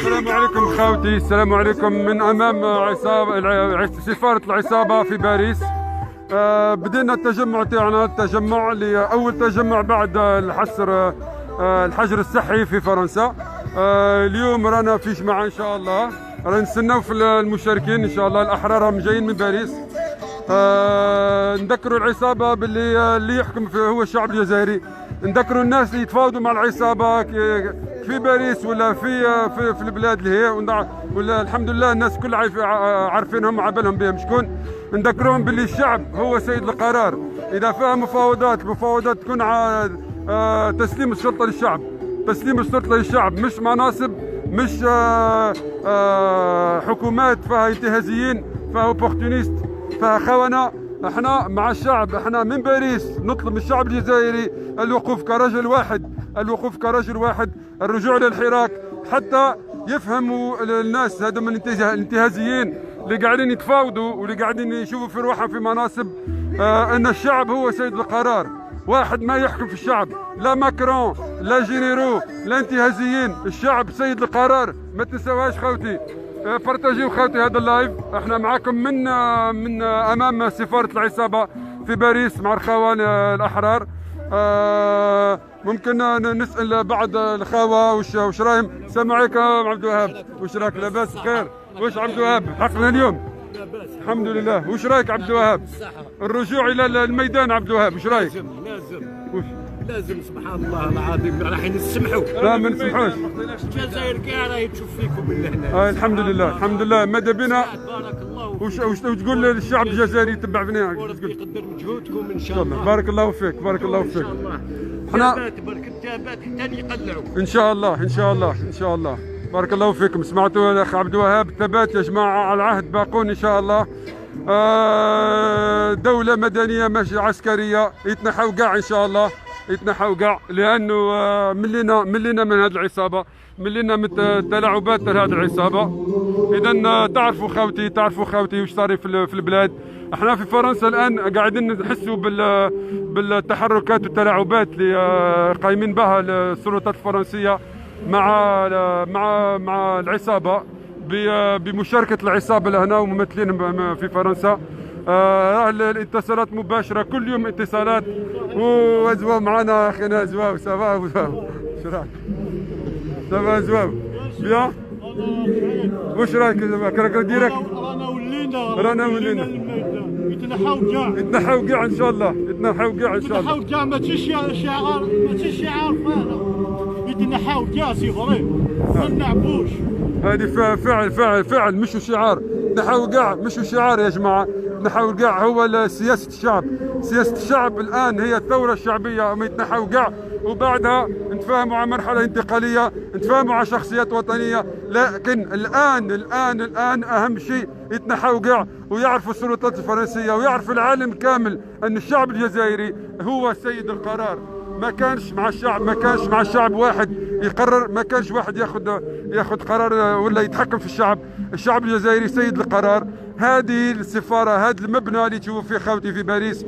السلام عليكم خاوتي، السلام عليكم من امام سفارة العصابة في باريس. بدينا التجمع تاعنا، التجمع لاول تجمع بعد الحجر الصحي في فرنسا. اليوم رانا في جماعة ان شاء الله، رانا نستناو في المشاركين ان شاء الله. الاحرار راهم جايين من باريس. نذكروا العصابة باللي اللي يحكم هو الشعب الجزائري. نذكروا الناس اللي يتفاوضوا مع العصابة في باريس ولا في البلاد اللي هي، ولا الحمد لله الناس كلها عارفينهم وعبالهم بهم شكون. نذكرهم باللي الشعب هو سيد القرار. اذا فيها المفاوضات تكون تسليم السلطة للشعب، تسليم السلطة للشعب، مش مناصب، مش حكومات فيها انتهازيين، فيها اوبورتونيست، فيها خونة. احنا مع الشعب، احنا من باريس نطلب من الشعب الجزائري الوقوف كرجل واحد، الوقوف كرجل واحد، الرجوع للحراك، حتى يفهموا الناس هذوما الانتهازيين اللي قاعدين يتفاوضوا واللي قاعدين يشوفوا في روحهم في مناصب، ان الشعب هو سيد القرار. واحد ما يحكم في الشعب، لا ماكرون لا جينيرو لا انتهازيين، الشعب سيد القرار. ما تنسوهاش خوتي، بارتاجيو خوتي هذا اللايف. احنا معاكم من امام سفارة العصابة في باريس مع الخوان الاحرار. ممكن نسال بعض الخوه وش رايهم. السلام عليكم عبد الوهاب، وش راك؟ لاباس بخير؟ وش عبد الوهاب حقنا اليوم؟ لاباس الحمد لله. وش رايك عبد الوهاب؟ الرجوع الى الميدان عبد الوهاب وش رايك؟ لازم سبحان الله العظيم راح نسمحوا. لا ما نسمحوش. الجزائر كاع راهي تشوف فيكم من هنا. الحمد لله الحمد لله. ماذا بنا بارك الله. وش تقول للشعب الجزائري يتبع فينا؟ وربي يقدر مجهودكم ان شاء الله. بارك الله فيك، بارك الله فيك. ان شاء الله. احنا برك التابات حتى يقلعوا ان شاء الله ان شاء الله ان شاء الله. بارك الله فيكم. سمعتوا الاخ عبد الوهاب، الثبات يا جماعه، على العهد باقون ان شاء الله. دولة مدنية ماشي عسكرية، يتنحوا كاع ان شاء الله، يتنحوا كاع، لانه ملينا من هذه العصابة، ملينا من التلاعبات تاع هذه العصابة. اذا تعرفوا خوتي وش صار في البلاد. احنا في فرنسا الان قاعدين نحسوا بالتحركات والتلاعبات اللي قايمين بها السلطات الفرنسية مع العصابة، بمشاركة العصابة لهنا وممثلين في فرنسا. الاتصالات مباشرة كل يوم اتصالات. وزواو معنا اخينا زواو. سافا شو رايك؟ سافا زواو بيان. واش رايك راك ديريكت؟ رانا ولينا يتنحاو كاع ان شاء الله، يتنحاو كاع ان شاء الله. يتنحاو كاع، ماشي شعار يتنحاو كاع سي فري، ما نلعبوش. هذه فعل مش شعار. نحاول كاع مش شعار يا جماعه، نحاول كاع هو سياسه الشعب. سياسه الشعب الان هي الثوره الشعبيه، ما يتنحاو كاع وبعدها نتفاهموا على مرحله انتقاليه، نتفاهموا على شخصيات وطنيه. لكن الان اهم شيء يتنحاو كاع ويعرفوا السلطات الفرنسيه ويعرف العالم كامل ان الشعب الجزائري هو سيد القرار. ما كانش مع الشعب واحد يقرر، ما كانش واحد ياخذ قرار ولا يتحكم في الشعب. الشعب الجزائري سيد القرار. هذه السفارة، هذا المبنى اللي تشوفوا فيه خوتي في باريس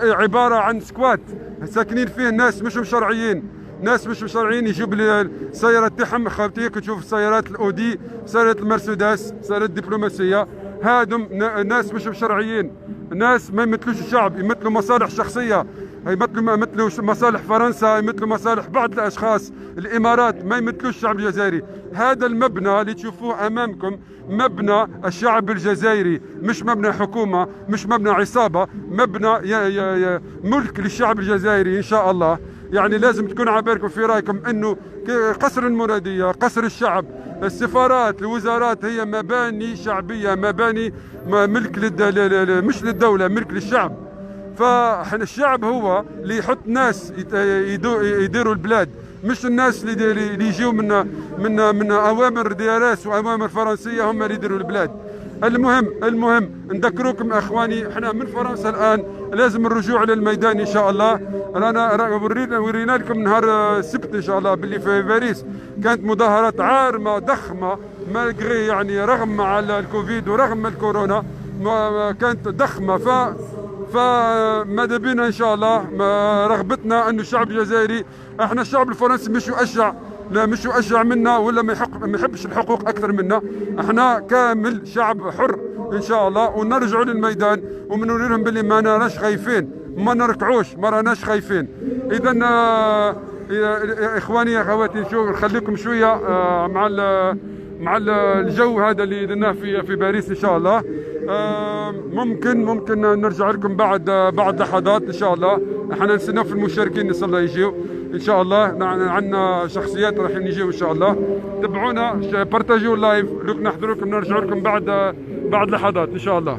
عبارة عن سكوات ساكنين فيه ناس مش شرعيين، ناس مش شرعيين يجوا بالسيارات تاعهم. خوتي كتشوف السيارات الاودي، سيارات المرسيدس، سيارات دبلوماسية. هادم ناس مش شرعيين، ناس ما يمثلوش الشعب، يمثلوا مصالح شخصية، يمثلوا مصالح فرنسا، يمثلوا مصالح بعض الاشخاص. الامارات ما يمثلوش الشعب الجزائري. هذا المبنى اللي تشوفوه امامكم مبنى الشعب الجزائري، مش مبنى حكومة، مش مبنى عصابة، مبنى ملك للشعب الجزائري ان شاء الله. يعني لازم تكون على بالكم في رايكم انه قصر المرادية، قصر الشعب، السفارات، الوزارات هي مباني شعبية، مباني ملك مش للدولة، ملك للشعب. فالشعب هو اللي يحط ناس يديروا البلاد، مش الناس اللي يجيوا من اوامر دياراس واوامر فرنسيه هم اللي يديروا البلاد. المهم نذكروكم اخواني، احنا من فرنسا الان لازم الرجوع للميدان ان شاء الله. رانا ورينا لكم نهار السبت ان شاء الله باللي في باريس كانت مظاهرات عارمه ضخمه، مالغري يعني رغم مع الكوفيد ورغم الكورونا كانت ضخمه. فماذا بينا ان شاء الله رغبتنا ان الشعب الجزائري، احنا الشعب الفرنسي مش يؤشع، لا مش اشجع منا ولا ما يحبش الحقوق اكثر منا. احنا كامل شعب حر ان شاء الله، ونرجعوا للميدان ونوري لهم باللي ما راناش خايفين، ما نركعوش، ما راناش خايفين. اذا يا اخواني يا اخواتي، شو نخليكم شويه مع الجو هذا اللي درناه في باريس ان شاء الله. ممكن نرجع لكم بعد لحظات ان شاء الله. احنا نستناو في المشاركين ان شاء الله يجيو ان شاء الله. عندنا شخصيات راح يجيو ان شاء الله. تابعونا، بارتاجيو اللايف، نحضر لكم، نرجع لكم بعد لحظات ان شاء الله.